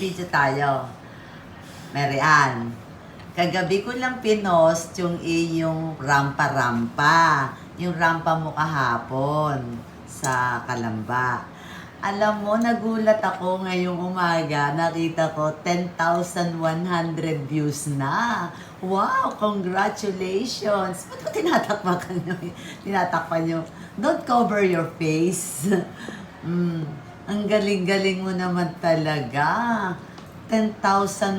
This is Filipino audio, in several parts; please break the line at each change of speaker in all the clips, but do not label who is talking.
Video tayo. Mary Ann, kagabi ko lang pinost yung iyong rampa-rampa. Yung rampa mo kahapon sa Kalamba. Alam mo, nagulat ako ngayong umaga. Nakita ko 10,100 views na. Wow, congratulations. Ba't ko tinatakpan nyo? Tinatakpan nyo. Don't cover your face. Ang galing-galing mo naman talaga. 10,100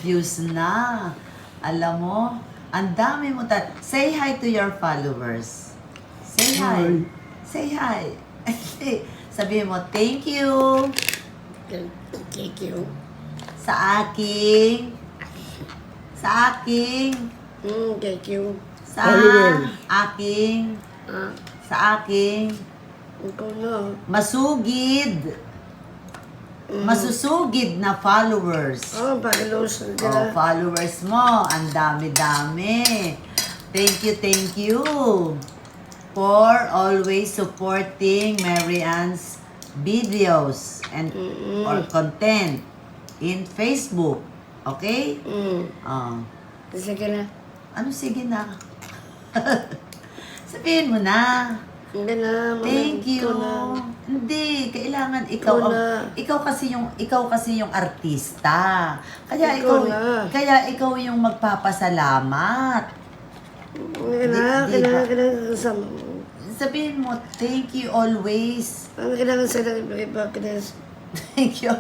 views na. Alam mo, ang dami mo Say hi to your followers. Say hi. Say hi. Sabihin mo, thank you.
Thank you.
Sa aking.
Thank you.
Sa aking. Sa aking.
Ikaw na.
Masusugid na followers.
Followers na.
Followers mo. Ang dami-dami. Thank you for always supporting Mary Ann's videos and or content in Facebook. Okay?
Sige na.
Ano sige na? Sabihin mo na.
Hindi na.
Thank you. Hindi, kailangan ikaw kasi yung artista. Kaya ikaw yung magpapasalamat.
Kailangan
Sabihin mo, thank you always.
kailangan sa
Thank you.